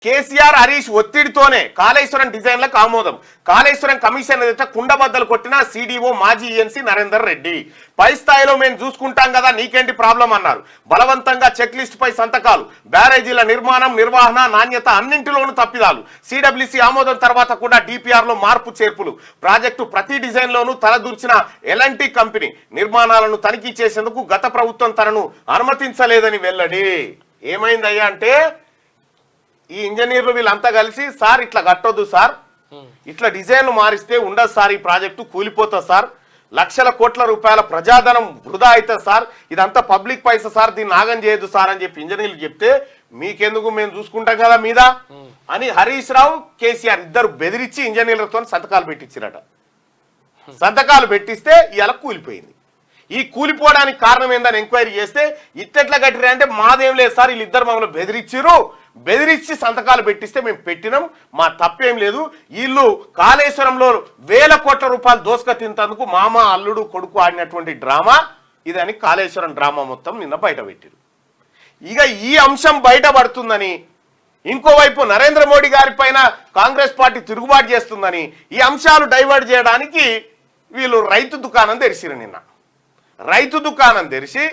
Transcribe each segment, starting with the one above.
కేసీఆర్ హరీష్ ఒత్తిడితోనే కాళేశ్వరం డిజైన్లకు ఆమోదం. కాళేశ్వరం కమిషన్ ఎదుట కుండబద్దలు కొట్టిన సిడిఓ మాజీ ఈఎన్సీ నరేందర్ రెడ్డి. పై స్థాయిలో మేము చూసుకుంటాం కదా, నీకేంటి ప్రాబ్లం అన్నారు. బలవంతంగా చెక్ లిస్ట్ పై సంతకాలు. బ్యారేజీల నిర్మాణం, నిర్వహణ, నాణ్యత అన్నింటిలోనూ తప్పిదాలు. సిడబ్ల్యూసీ ఆమోదం తర్వాత కూడా డిపిఆర్ లో మార్పు చేర్పులు. ప్రాజెక్టు ప్రతి డిజైన్ లోనూ తలదూర్చిన ఎల్ఎన్టీ కంపెనీ నిర్మాణాలను తనిఖీ చేసేందుకు గత ప్రభుత్వం తనను అనుమతించలేదని వెల్లడి. ఏమైందయ్యా అంటే ఈ ఇంజనీర్లు వీళ్ళంతా కలిసి సార్ ఇట్లా కట్టొద్దు సార్, ఇట్లా డిజైన్లు మారిస్తే ఉండదు సార్, ఈ ప్రాజెక్టు కూలిపోతుంది సార్, లక్షల కోట్ల రూపాయల ప్రజాధనం వృధా అవుతుంది సార్, ఇదంతా పబ్లిక్ పైసా సార్, దీన్ని నాగం చేయొద్దు సార్ అని చెప్పి ఇంజనీర్లు చెప్తే మీకెందుకు మేము చూసుకుంటాం కదా మీద అని హరీష్ రావు కేసీఆర్ ఇద్దరు బెదిరించి ఇంజనీర్లతో సంతకాలు పెట్టించారట. సంతకాలు పెట్టిస్తే ఇలా కూలిపోయింది. ఈ కూలిపోవడానికి కారణం ఏందని ఎంక్వైరీ చేస్తే ఇట్టెట్లా కట్టిరా అంటే మాదేం లేదు సార్, వీళ్ళిద్దరు మమ్మల్ని బెదిరించి సంతకాలు పెట్టిస్తే మేము పెట్టినాం, మా తప్పేం లేదు. వీళ్ళు కాళేశ్వరంలో వేల కోట్ల రూపాయలు దోసుక తింటందుకు మామ అల్లుడు కొడుకు ఆడినటువంటి డ్రామా ఇదని కాళేశ్వరం డ్రామా మొత్తం నిన్న బయట పెట్టారు. ఇక ఈ అంశం బయటపడుతుందని, ఇంకోవైపు నరేంద్ర మోడీ గారి పైన కాంగ్రెస్ పార్టీ తిరుగుబాటు చేస్తుందని, ఈ అంశాలు డైవర్ట్ చేయడానికి వీళ్ళు రైతు దుకాణం తెరిచిరు. నిన్న రైతు దుకాణం తెరిచి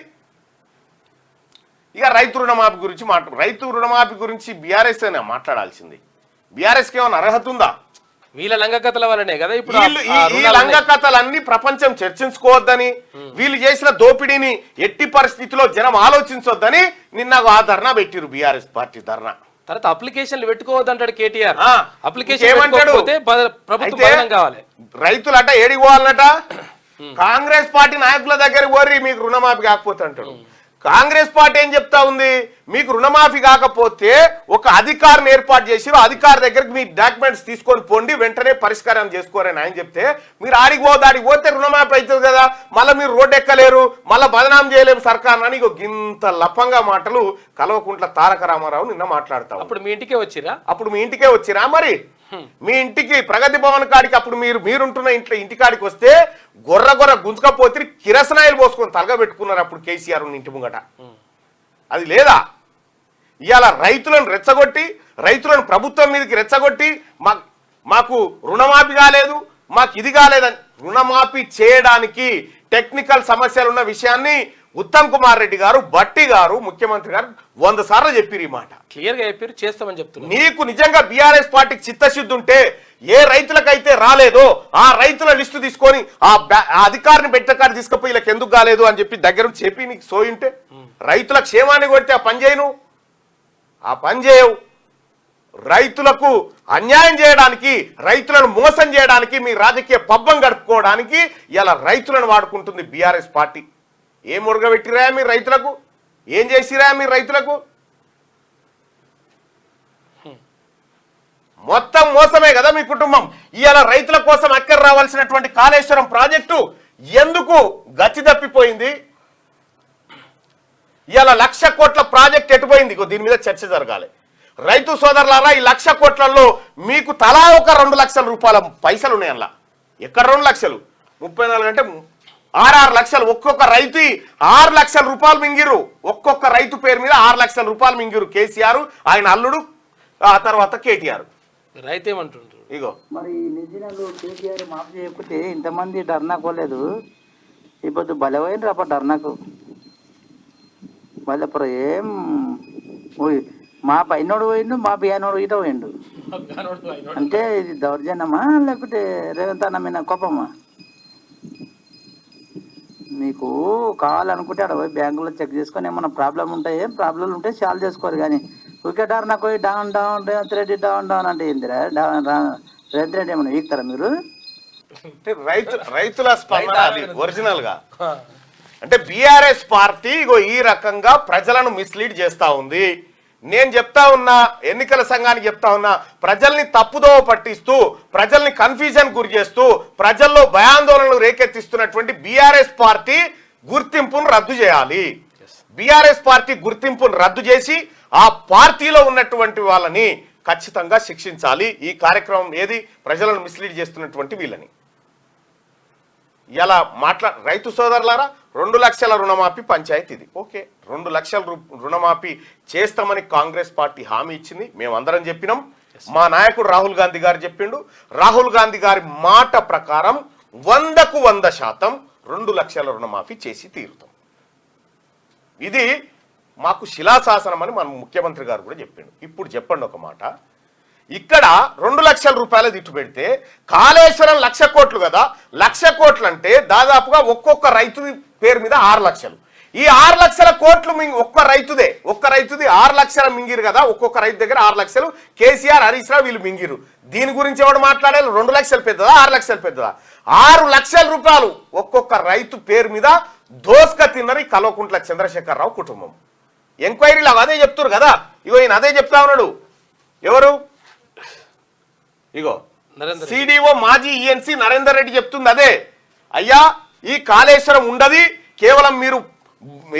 ఇక రైతు రుణమాఫీ గురించి బీఆర్ఎస్ అయినా మాట్లాడాల్సింది. బీఆర్ఎస్కి ఏమైనా అర్హత ఉందా? వీళ్ళ లంగకథల వల్లనే కదా ఇప్పుడు ఈ లంగకథలన్నీ ప్రపంచం చర్చించుకోవద్దని, వీళ్ళు చేసిన దోపిడీని ఎట్టి పరిస్థితిలో జనం ఆలోచించొద్దని నిన్న ఆ ధర్నా పెట్టిరు బీఆర్ఎస్ పార్టీ ధర్నా. తర్వాత అప్లికేషన్లు పెట్టుకోవద్దంటాడు కేటీఆర్. అప్లికేషన్ ఏమంటాడు? ప్రభుత్వం కావాలి. రైతులట ఏడికి పోవాలట, కాంగ్రెస్ పార్టీ నాయకుల దగ్గర పోరి మీకు రుణమాఫీ కాకపోతే అంటాడు. కాంగ్రెస్ పార్టీ ఏం చెప్తా ఉంది, మీకు రుణమాఫీ కాకపోతే ఒక అధికారిని ఏర్పాటు చేసి అధికారి దగ్గరికి మీ డాక్యుమెంట్స్ తీసుకొని పోండి, వెంటనే పరిష్కారం చేసుకోరని ఆయన చెప్తే మీరు ఆడికి పోతే రుణమాఫీ అవుతుంది కదా, మళ్ళీ మీరు రోడ్డు ఎక్కలేరు, మళ్ళీ బదనాం చేయలేము సర్కార్ అని ఇంత లపంగా మాటలు కల్వకుంట్ల తారక రామారావు నిన్న మాట్లాడతాం. అప్పుడు మీ ఇంటికే వచ్చిరా మరి మీ ఇంటికి ప్రగతి భవన్ కాడికి అప్పుడు మీరుంటున్న ఇంటికాడికి వస్తే గొర్ర గుంజుకపోతే కిరసనాయిలు పోసుకొని తలగా పెట్టుకున్నారు అప్పుడు కేసీఆర్ ఇంటి ముంగట. అది లేదా? ఇవాళ రైతులను రెచ్చగొట్టి, రైతులను ప్రభుత్వం మీదకి రెచ్చగొట్టి మాకు రుణమాఫీ కాలేదు, మాకు ఇది కాలేదని, రుణమాఫీ చేయడానికి టెక్నికల్ సమస్యలు ఉన్న విషయాన్ని ఉత్తమ్ కుమార్ రెడ్డి గారు, బట్టి గారు, ముఖ్యమంత్రి గారు 100 సార్లు చెప్పారు. ఈ మాట క్లియర్ గా చెప్పారు, చేస్తామని చెప్తున్నారు. నీకు నిజంగా బీఆర్ఎస్ పార్టీకి చిత్తశుద్ధి ఉంటే ఏ రైతులకైతే రాలేదో ఆ రైతుల లిస్టు తీసుకొని ఆ అధికారిని పెట్టకాడ తీసుకుపోయి వీళ్ళకి ఎందుకు కాలేదు అని చెప్పి దగ్గర చెప్పి నీకు సోయింటే, రైతుల క్షేమాన్ని కొడితే ఆ పని చేయవు. రైతులకు అన్యాయం చేయడానికి, రైతులను మోసం చేయడానికి, మీ రాజకీయ పబ్బం గడుపుకోవడానికి ఇలా రైతులను వాడుకుంటుంది బీఆర్ఎస్ పార్టీ. ఏం మురగబెట్టిరా మీరు రైతులకు? ఏం చేసిరా మీరు రైతులకు? మొత్తం మోసమే కదా మీ కుటుంబం. ఇవాళ రైతుల కోసం అక్కర రావాల్సినటువంటి కాళేశ్వరం ప్రాజెక్టు ఎందుకు గచ్చి తప్పిపోయింది? ఇవాళ 1,00,000 కోట్ల ప్రాజెక్ట్ ఎటుపోయింది? దీని మీద చర్చ జరగాలి. రైతు సోదరులారా, ఈ 1,00,000 కోట్లలో మీకు తలా ఒక 2 లక్షల రూపాయల పైసలు ఉన్నాయి. అలా ఎక్కడ 2 లక్షలు? 34 అంటే 6 లక్షలు. ఒక్కొక్క రైతు 6 లక్షల రూపాయలు మింగిరు. ఒక్కొక్క రైతు పేరు మీద 6 లక్షల రూపాయలు మింగిరు కేసీఆర్, ఆయన అల్లుడు, ఆ తర్వాత కేటీఆర్. రైతు ఏమంటుండ్రు? ఇగో మరి నిజంగా కేసీఆర్ మాఫ్ చేయకపోతే ఇంతమంది ధర్నాకోలేదు. ఇప్పుడు బలమైనరు అప్పుడు ధర్నాకు బలపర ఏం మా పైనోడు పోయిండు, మా బియ్యనోడు ఇట పోయిండు. అంటే ఇది దౌర్జన్యమా లేకపోతే రేవంత్ అన్న మీద కోపమా? మీకు కావాలనుకుంటే అక్కడ పోయి బ్యాంకులో చెక్ చేసుకొని ఏమన్నా ప్రాబ్లం ఉంటే సాల్వ్ చేసుకోరు. కానీ వికెటార్ నాకు పోయి డౌన్ రేవంత్ రెడ్డి డౌన్ అంటే ఏందిరా? రేవంత్ రెడ్డి ఏమన్నా వీక్తారా మీరు? రైతుల స్పందన అది ఒరిజినల్ గా. అంటే బీఆర్ఎస్ పార్టీ ఈ రకంగా ప్రజలను మిస్లీడ్ చేస్తా ఉంది. నేను చెప్తా ఉన్నా, ఎన్నికల సంఘానికి చెప్తా ఉన్నా, ప్రజల్ని తప్పుదోవ పట్టిస్తూ, ప్రజల్ని కన్ఫ్యూజన్ గురి చేస్తూ, ప్రజల్లో భయాందోళనలు రేకెత్తిస్తున్నటువంటి బీఆర్ఎస్ పార్టీ గుర్తింపును రద్దు చేయాలి. బీఆర్ఎస్ పార్టీ గుర్తింపును రద్దు చేసి ఆ పార్టీలో ఉన్నటువంటి వాళ్ళని ఖచ్చితంగా శిక్షించాలి. ఈ కార్యక్రమం ఏది? ప్రజలను మిస్లీడ్ చేస్తున్నటువంటి వీళ్ళని. ఇలా రైతు సోదరులారా, 2 లక్షల రుణమాఫీ పంచాయతీ ఇది. ఓకే, 2 లక్షల రుణమాఫీ చేస్తామని కాంగ్రెస్ పార్టీ హామీ ఇచ్చింది. మేమందరం చెప్పినాం. మా నాయకుడు రాహుల్ గాంధీ గారు చెప్పిండు. రాహుల్ గాంధీ గారి మాట ప్రకారం 100కు 100% 2 లక్షల రుణమాఫీ చేసి తీరుతాం. ఇది మాకు శిలాశాసనం అని మన ముఖ్యమంత్రి గారు కూడా చెప్పిండు. ఇప్పుడు చెప్పండి ఒక మాట, ఇక్కడ 2 లక్షల రూపాయలు దిట్టు పెడితే కాళేశ్వరం 1,00,000 కోట్లు కదా, 1,00,000 కోట్లు అంటే దాదాపుగా ఒక్కొక్క రైతు పేరు మీద 6 లక్షలు. ఈ 6 లక్షల కోట్లు ఒక్క రైతుది 6 లక్షల మింగిరు కదా, ఒక్కొక్క రైతు దగ్గర 6 లక్షలు. కేసీఆర్, హరీష్ రావు వీళ్ళు మింగిరు. దీని గురించి ఎవడు మాట్లాడాలి? 2 లక్షలు పెద్దదా 6 లక్షలు పెద్దదా? 6 లక్షల రూపాయలు ఒక్కొక్క రైతు పేరు మీద దోసుక తిన్నది కల్వకుంట్ల చంద్రశేఖరరావు కుటుంబం. ఎంక్వైరీలు అదే చెప్తున్నారు కదా. ఇగో ఈయన అదే చెప్తా ఉన్నాడు. ఎవరు? ఇగో సిడిఓ మాజీ ఈఎన్సీ నరేందర్ రెడ్డి చెప్తుంది అదే. అయ్యా, ఈ కాళేశ్వరం ఉండదు, కేవలం మీరు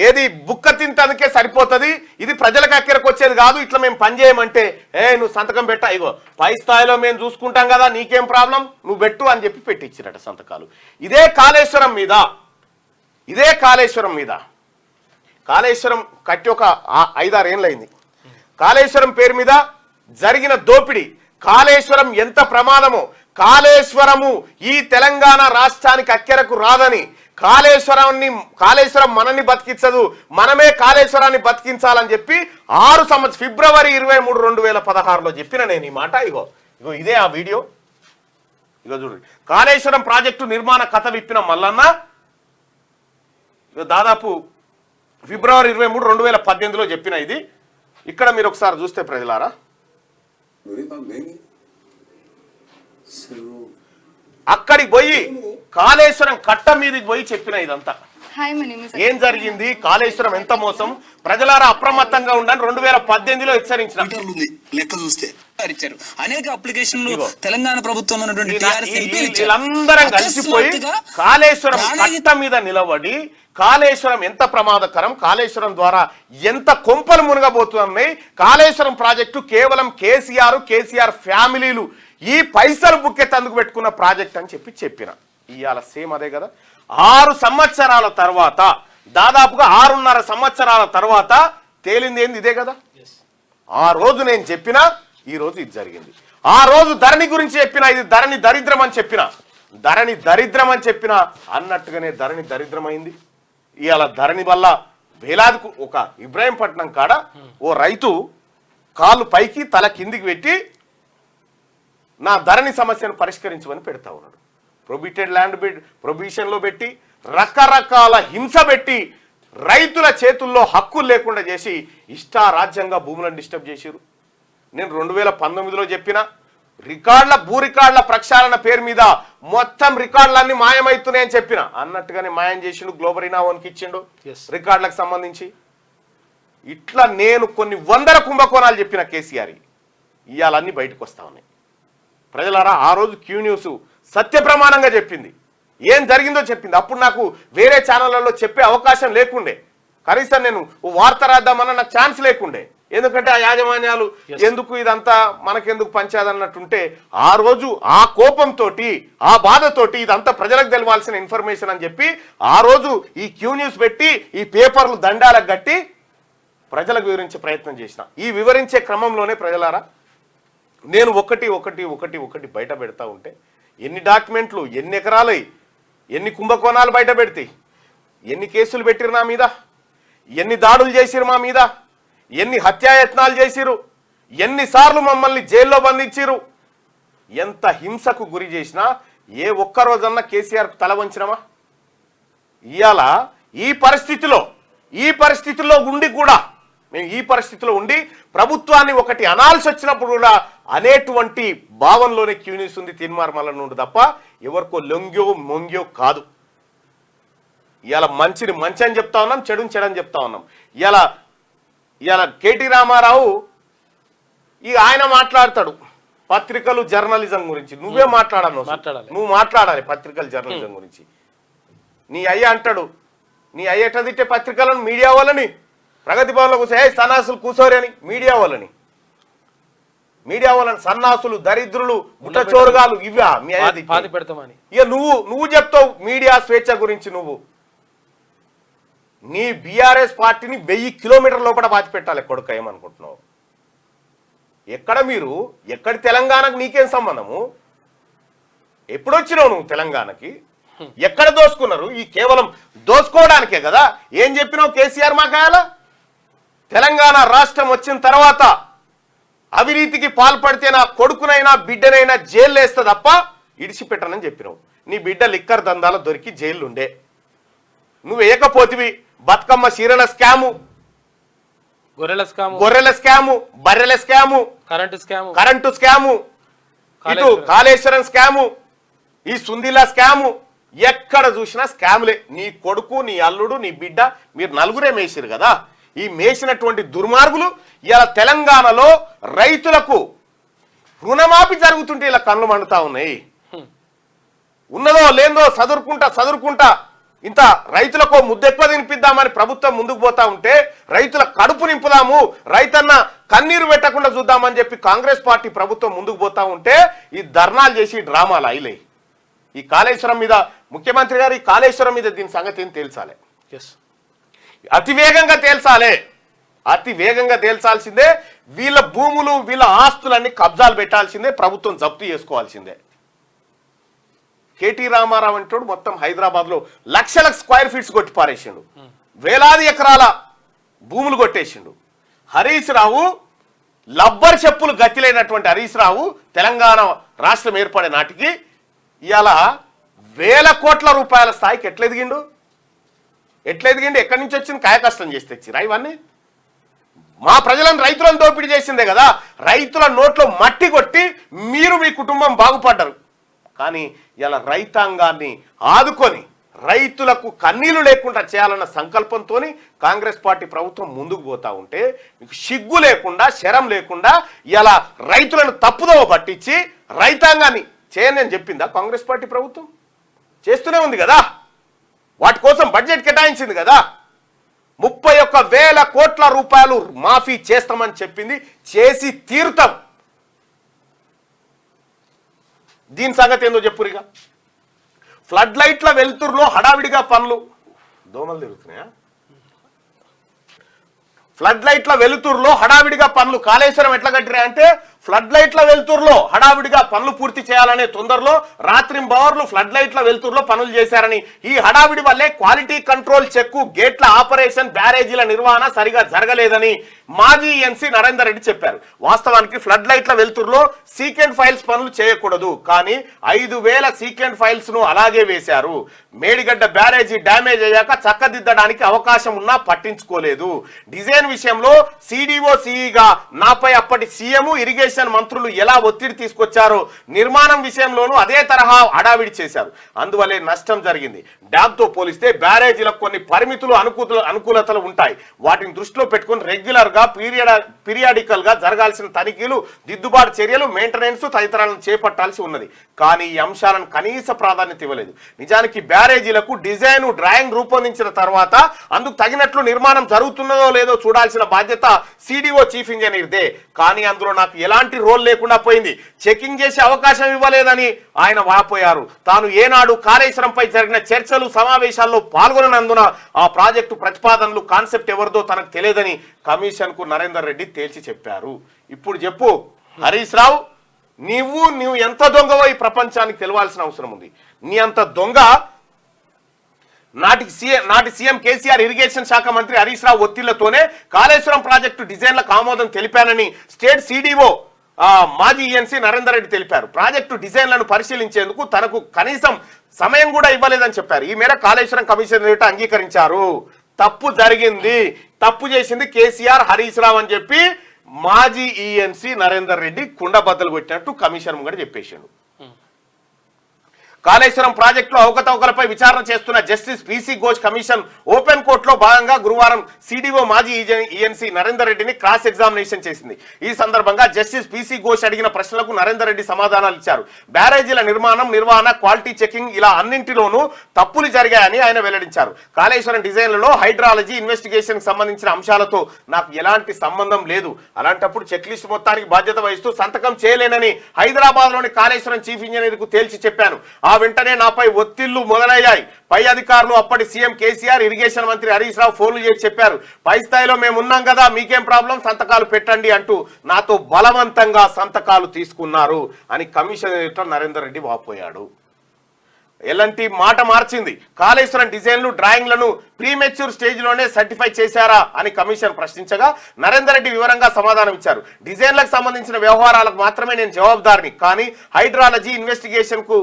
ఏది బుక్క తింటందుకే సరిపోతుంది, ఇది ప్రజలకు అక్కరకు వచ్చేది కాదు, ఇట్లా మేము పని చేయమంటే నువ్వు సంతకం పెట్టా, ఇగో పై స్థాయిలో మేము చూసుకుంటాం కదా, నీకేం ప్రాబ్లం, నువ్వు పెట్టు అని చెప్పి పెట్టించినట సంతకాలు. ఇదే కాళేశ్వరం మీద కాళేశ్వరం కట్టి ఒక 5-6 ఏళ్ళైంది. కాళేశ్వరం పేరు మీద జరిగిన దోపిడీ, కాళేశ్వరం ఎంత ప్రమాదమో, కాళేశ్వరము ఈ తెలంగాణ రాష్ట్రానికి అక్కెరకు రాదని, కాళేశ్వరం మనల్ని బతికించదు, మనమే కాళేశ్వరాన్ని బతికించాలని చెప్పి 6 సంవత్సరం ఫిబ్రవరి 23, 2016లో చెప్పిన నేను ఈ మాట. ఇగో ఇదే ఆ వీడియో. ఇగో చూడండి, కాళేశ్వరం ప్రాజెక్టు నిర్మాణ కథ విప్పిన మల్లన్న దాదాపు ఫిబ్రవరి 23, 2018లో చెప్పిన ఇది. ఇక్కడ మీరు ఒకసారి చూస్తే ప్రజలారా, అక్కడికి పోయి కాళేశ్వరం కట్ట మీదకి పోయి చెప్పిన ఇదంతా. ఏం జరిగింది, కాళేశ్వరం ఎంత మోసం, ప్రజలారా అప్రమత్తంగా ఉండాలని 2018లో హెచ్చరించిన లెక్క చూస్తే అనేక అప్లికేషన్లు తెలంగాణ ప్రభుత్వం వీళ్ళందరం కలిసిపోయి కాళేశ్వరం కట్ట మీద నిలబడి కాళేశ్వరం ఎంత ప్రమాదకరం, కాళేశ్వరం ద్వారా ఎంత కొంపలు మునగబోతున్నాయి, కాళేశ్వరం ప్రాజెక్టు కేవలం కేసీఆర్ ఫ్యామిలీలు ఈ పైసలు బుక్కెత్తందుకు పెట్టుకున్న ప్రాజెక్ట్ అని చెప్పిన. ఇవాళ సేమ్ అదే కదా. 6 సంవత్సరాల తర్వాత, దాదాపుగా 6.5 సంవత్సరాల తర్వాత తేలింది ఏంది ఇదే కదా. ఆ రోజు నేను చెప్పినా, ఈ రోజు ఇది జరిగింది. ఆ రోజు ధరణి గురించి చెప్పిన, ఇది ధరణి దరిద్రం అని చెప్పిన అన్నట్టుగానే ధరణి దరిద్రమైంది. ఇవాళ ధరణి వల్ల వేలాదికు ఒక ఇబ్రాహీంపట్నం కాడ ఓ రైతు కాళ్ళు పైకి తల కిందికి పెట్టి నా ధరణి సమస్యను పరిష్కరించమని పెడతా ఉన్నాడు. ప్రొబిటెడ్ ల్యాండ్ ప్రొబిషన్లో పెట్టి రకరకాల హింస పెట్టి రైతుల చేతుల్లో హక్కులు లేకుండా చేసి ఇష్టారాజ్యంగా భూములను డిస్టర్బ్ చేశారు. నేను 2019లో చెప్పిన భూ రికార్డుల ప్రక్షాళన పేరు మీద మొత్తం రికార్డులన్నీ మాయమవుతున్నాయని చెప్పిన, అన్నట్టుగానే మాయం చేసిండు. గ్లోబల్ ఇనావోన్కి ఇచ్చిండు రికార్డులకు సంబంధించి. ఇట్లా నేను కొన్ని 100 కుంభకోణాలు చెప్పిన కేసీఆర్, ఇవాళన్నీ బయటకు వస్తా ఉన్నాయి. ప్రజలారా, ఆ రోజు క్యూ న్యూస్ సత్య ప్రమాణంగా చెప్పింది, ఏం జరిగిందో చెప్పింది. అప్పుడు నాకు వేరే ఛానళ్లలో చెప్పే అవకాశం లేకుండే, కనీసం నేను వార్త రాద్దామన్న నాకు ఛాన్స్ లేకుండే. ఎందుకంటే ఆ యాజమాన్యాలు ఎందుకు ఇదంతా మనకెందుకు పంచాదన్నట్టుంటే, ఆ రోజు ఆ కోపంతో ఆ బాధతోటి ఇదంతా ప్రజలకు తెలవాల్సిన ఇన్ఫర్మేషన్ అని చెప్పి ఆ రోజు ఈ క్యూ న్యూస్ పెట్టి ఈ పేపర్లు దండాలకు కట్టి ప్రజలకు వివరించే ప్రయత్నం చేసిన. ఈ వివరించే క్రమంలోనే ప్రజలారా, నేను ఒకటి బయట పెడతా ఉంటే ఎన్ని డాక్యుమెంట్లు, ఎన్ని ఎకరాలై, ఎన్ని కుంభకోణాలు బయట పెడతాయి, ఎన్ని కేసులు పెట్టిరు నా మీద, ఎన్ని దాడులు చేసిరు మా మీద, ఎన్ని హత్యాయత్నాలు చేసిరు, ఎన్నిసార్లు మమ్మల్ని జైల్లో బంధించిరు, ఎంత హింసకు గురి చేసినా ఏ ఒక్కరోజన్నా కేసీఆర్కు తల వంచినమా? ఇవాళ ఈ పరిస్థితిలో ఉండి కూడా మేము ఈ పరిస్థితిలో ఉండి ప్రభుత్వాన్ని ఒకటి అనాల్సి వచ్చినప్పుడు కూడా అనేటువంటి భావనలోనే క్యూ న్యూస్ ఉంది, తీన్మార్మల నుండి తప్ప ఎవరికో మొంగ్యో కాదు. ఇవాళ మంచిని మంచి అని చెప్తా ఉన్నాం, చెడుని చెడని చెప్తా ఉన్నాం. ఇవాళ కేటీ రామారావు ఆయన మాట్లాడతాడు పత్రికలు జర్నలిజం గురించి. నువ్వే మాట్లాడాలి, నువ్వు మాట్లాడాలి పత్రికలు జర్నలిజం గురించి. నీ అయ్య అంటాడు, నీ అయ్య ఎట్లా తిట్టే పత్రికలను, మీడియా వాళ్ళని, ప్రగతి భవన్లో కూర్చో సన్నాసులు కూర్చోరి అని మీడియా వాళ్ళని సన్నాసులు, దరిద్రులు, ముట్టచోరుగాలు ఇవా మీ అయ్య. ఇక నువ్వు చెప్తావు మీడియా స్వేచ్ఛ గురించి. నీ బీఆర్ఎస్ పార్టీని 1000 కిలోమీటర్ల లోపల బాచి పెట్టాలి కొడుక, ఏమనుకుంటున్నావు? ఎక్కడ మీరు, ఎక్కడి తెలంగాణకు నీకేం సంబంధము? ఎప్పుడొచ్చినావు నువ్వు తెలంగాణకి? ఎక్కడ దోసుకున్నారు? ఈ కేవలం దోసుకోవడానికే కదా. ఏం చెప్పినావు కేసీఆర్ మాకాయాల? తెలంగాణ రాష్ట్రం వచ్చిన తర్వాత అవినీతికి పాల్పడితే నా కొడుకునైనా బిడ్డనైనా జైలు వేస్తా తప్ప ఇడిచిపెట్టనని చెప్పినావు. నీ బిడ్డ లిక్కర్ దందాలో దొరికి జైలుండే. నువ్వు ఏకపోతివి బతుకమ్మ చీరల స్కాము, గొర్రెల స్కాము, బర్రెల స్కాము, కరెంటు స్కాము, ఇటు కాళేశ్వరం స్కాము, ఈ సుందిలా స్కాము, ఎక్కడ చూసినా స్కాములే. నీ కొడుకు, నీ అల్లుడు, నీ బిడ్డ, మీరు నలుగురే మేసిరు కదా. ఈ మేసినటువంటి దుర్మార్గులు ఇలా తెలంగాణలో రైతులకు రుణమాఫీ జరుగుతుంటే ఇలా కళ్ళు మండుతా ఉన్నాయి. ఉన్నదో లేదో చదువుకుంటా ఇంత రైతులకు ముద్దెక్కువ తినిపిద్దామని ప్రభుత్వం ముందుకు పోతా ఉంటే, రైతుల కడుపు నింపుదాము, రైతన్న కన్నీరు పెట్టకుండా చూద్దామని చెప్పి కాంగ్రెస్ పార్టీ ప్రభుత్వం ముందుకు పోతా ఉంటే ఈ ధర్నాలు చేసి డ్రామాలు అయిలే. ఈ కాళేశ్వరం మీద ముఖ్యమంత్రి గారు, ఈ కాళేశ్వరం మీద దీని సంగతి ఏం తేల్చాలి, అతి వేగంగా తేల్చాల్సిందే. వీళ్ళ భూములు, వీళ్ళ ఆస్తులన్నీ కబ్జాలు పెట్టాల్సిందే, ప్రభుత్వం జప్తు చేసుకోవాల్సిందే. కేటీ రామారావు అంటాడు మొత్తం హైదరాబాద్ లో లక్షల స్క్వేర్ ఫీట్స్ కొట్టి పారేసిండు, వేలాది ఎకరాల భూములు కొట్టేసిండు. హరీష్ రావు లబ్బర్ చెప్పులు గతిలేనటువంటి హరీష్ రావు తెలంగాణ రాష్ట్రం ఏర్పడే నాటికి ఇవాళ 1000 కోట్ల రూపాయల స్థాయికి ఎట్లా ఎదిగిండు? ఎక్కడి నుంచి వచ్చింది? కాయ కష్టం చేసి తెచ్చిరా ఇవన్నీ? మా ప్రజలను, రైతులను దోపిడీ చేసిందే కదా. రైతుల నోట్లో మట్టి కొట్టి మీరు, మీ కుటుంబం బాగుపడ్డారు. కానీ ఇలా రైతాంగాన్ని ఆదుకొని రైతులకు కన్నీళ్లు లేకుండా చేయాలన్న సంకల్పంతో కాంగ్రెస్ పార్టీ ప్రభుత్వం ముందుకు పోతా ఉంటే, మీకు సిగ్గు లేకుండా, శరం లేకుండా ఇలా రైతులను తప్పుదోవ పట్టించి రైతాంగాన్ని చేయని చెప్పిందా కాంగ్రెస్ పార్టీ ప్రభుత్వం? చేస్తూనే ఉంది కదా. వాటి కోసం బడ్జెట్ కేటాయించింది కదా. 31,000 కోట్ల రూపాయలు మాఫీ చేస్తామని చెప్పింది, చేసి తీరుతాం. దీని సంగతి ఏందో చెప్పురిగా. ఫ్లడ్ లైట్ల వెలుతురులో హడావిడిగా పనులు, దోమలు తిరుగుతున్నాయా? ఫ్లడ్ లైట్ల వెలుతురులో హడావిడిగా పనులు. కాళేశ్వరం ఎట్లా కట్టిరా అంటే, ఫ్లడ్ లైట్ల వెలుతురులో హడావిడిగా పనులు పూర్తి చేయాలనే తొందరలో రాత్రింబవర్లు ఫ్లడ్ లైట్ల వెలుతురులో పనులు చేశారని, ఈ హడావిడి వల్లే క్వాలిటీ కంట్రోల్ చెక్కు, గేట్ల ఆపరేషన్, బ్యారేజీల నిర్వహణ సరిగా జరగలేదని మాజీ ఎన్సీ నరేందర్ రెడ్డి చెప్పారు. వాస్తవానికి ఫ్లడ్ లైట్ల వెలుతురులో సీకెండ్ ఫైల్స్ పనులు చేయకూడదు, కానీ 5,000 సీకెండ్ ఫైల్స్ ను అలాగే వేశారు. మేడిగడ్డ బ్యారేజీ డ్యామేజ్ అయ్యాక చక్కదిద్దడానికి అవకాశం ఉన్నా పట్టించుకోలేదు. డిజైన్ విషయంలో సిడిఓ సిఈగా నాపై అప్పటి సీఎం, ఇరిగేషన్ మంత్రులు ఎలా ఒత్తిడి తీసుకొచ్చారో నిర్మాణం విషయంలోనూ అదే తరహా హడావిడి చేశారు. అందువల్లే నష్టం జరిగింది. డ్యామ్ తో పోలిస్తే బ్యారేజీలకు కొన్ని పరిమితులు, అనుకూలతలు ఉంటాయి. వాటిని దృష్టిలో పెట్టుకుని రెగ్యులర్ గా, పీరియాడికల్ గా జరగాల్సిన తనిఖీలు, దిద్దుబాటు చర్యలు, మెయింటెనెన్స్ తదితరాలను చేపట్టాల్సి ఉన్నది. కానీ ఈ అంశాలను కనీస ప్రాధాన్యత ఇవ్వలేదు. నిజానికి బ్యారేజీలకు డిజైన్, డ్రాయింగ్ రూపొందించిన తర్వాత అందుకు తగినట్లు నిర్మాణం జరుగుతున్నదో లేదో చూడాల్సిన బాధ్యత సిడిఓ, చీఫ్ ఇంజనీర్దే. కానీ అందులో నాకు ఎలాంటి రోల్ లేకుండా పోయింది. చెకింగ్ చేసే అవకాశం ఇవ్వలేదని ఆయన వాపోయారు. తాను ఏనాడు కాళేశ్వరంపై జరిగిన చర్చలు, సమావేశాల్లో పాల్గొననందున ఆ ప్రాజెక్టు ప్రతిపాదనలు, కాన్సెప్ట్ ఎవరిదో తనకు తెలియదని కమిషన్ కు నరేందర్ రెడ్డి తేల్చి చెప్పారు. ఇప్పుడు చెప్పు హరీష్ రావు, నువ్వు ఎంత దొంగవో ఈ ప్రపంచానికి తెలవాల్సిన అవసరం ఉంది. నీ అంత దొంగ నాటి సీఎం కేసీఆర్, ఇరిగేషన్ శాఖ మంత్రి హరీష్ రావు ఒత్తిళ్లతోనే కాళేశ్వరం ప్రాజెక్టు డిజైన్లకు ఆమోదం తెలిపానని స్టేట్ సిడిఓ మాజీ ఈఎన్సీ నరేందర్ రెడ్డి తెలిపారు. ప్రాజెక్టు డిజైన్లను పరిశీలించేందుకు తనకు కనీసం సమయం కూడా ఇవ్వలేదని చెప్పారు. ఈ మేర కాళేశ్వరం కమిషన్ అంగీకరించారు. తప్పు జరిగింది, తప్పు చేసింది కేసీఆర్, హరీష్ రావు అని చెప్పి మాజీ ఈఎన్సీ నరేందర్ రెడ్డి కుండబద్దలు కొట్టినట్టు కమిషన్ కూడా చెప్పేశాడు. కాళేశ్వరం ప్రాజెక్టులో అవకతవకలపై విచారణ చేస్తున్న justice PC Ghosh commission open కోర్టులో భాగంగా గురువారం సిడిఓ మాజీ ఈఎన్సీ నరేందర్ రెడ్డిని క్రాస్ ఎగ్జామినేషన్ చేసింది. ఈ సందర్భంగా జస్టిస్ పిసి ఘోష్ అడిగిన ప్రశ్నలకు నరేందర్ రెడ్డి సమాధానాలు ఇచ్చారు. బ్యారేజీల నిర్మాణం, నిర్వహణ, క్వాలిటీ చెకింగ్ ఇలా అన్నింటిలోనూ తప్పులు జరిగాయని ఆయన వెల్లడించారు. కాళేశ్వరం డిజైన్లలో హైడ్రాలజీ, ఇన్వెస్టిగేషన్ సంబంధించిన అంశాలతో నాకు ఎలాంటి సంబంధం లేదు. అలాంటప్పుడు చెక్ లిస్ట్ మొత్తానికి బాధ్యత వహిస్తూ సంతకం చేయలేనని హైదరాబాద్ లోని కాళేశ్వరం చీఫ్ ఇంజనీర్ కు తేల్చి చెప్పాను. ఆ వెంటనే నాపై ఒత్తిళ్లు మొదలయ్యాయి. పై అధికారులు అప్పటి సీఎం కేసీఆర్, ఇరిగేషన్ మంత్రి హరీష్ రావు ఫోన్లు చేసి చెప్పారు, పై స్థాయిలో మేము ఉన్నాం కదా, మీకేం ప్రాబ్లం, సంతకాలు పెట్టండి అంటూ నాతో బలవంతంగా సంతకాలు తీసుకున్నారు అని కమిషనర్ నరేందర్ రెడ్డి వాపోయాడు. ఎలాంటి మాట మార్చింది. కాళేశ్వరం డిజైన్లు, డ్రాయింగ్లను ప్రీమెచ్యూర్ స్టేజ్లోనే సర్టిఫై చేశారా అని కమిషన్ ప్రశ్నించగా నరేందర్ రెడ్డి వివరంగా సమాధానం ఇచ్చారు. డిజైన్లకు సంబంధించిన వ్యవహారాలకు మాత్రమే నేను జవాబుదారిని, కానీ హైడ్రాలజీ ఇన్వెస్టిగేషన్కు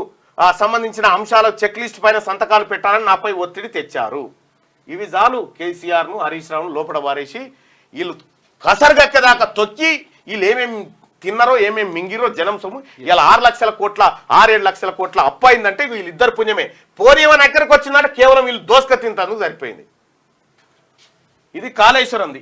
సంబంధించిన అంశాల చెక్ లిస్ట్ పైన సంతకాలు పెట్టాలని నాపై ఒత్తిడి తెచ్చారు. ఇవి చాలు కేసీఆర్ను, హరీష్ రావును లోపల వారేసి వీళ్ళు కసరగక్కేదాకా తొక్కి వీళ్ళు ఏమేమి తిన్నారో ఏమేమి మింగిరో జనం సొమ్ము ఇలా 6-7 లక్షల కోట్ల అప్పు అయిందంటే వీళ్ళిద్దరు పుణ్యమే. పోనీయమని ఎక్కడికి వచ్చిందంటే కేవలం వీళ్ళు దోసుక తింటాను సరిపోయింది. ఇది కాళేశ్వరంది.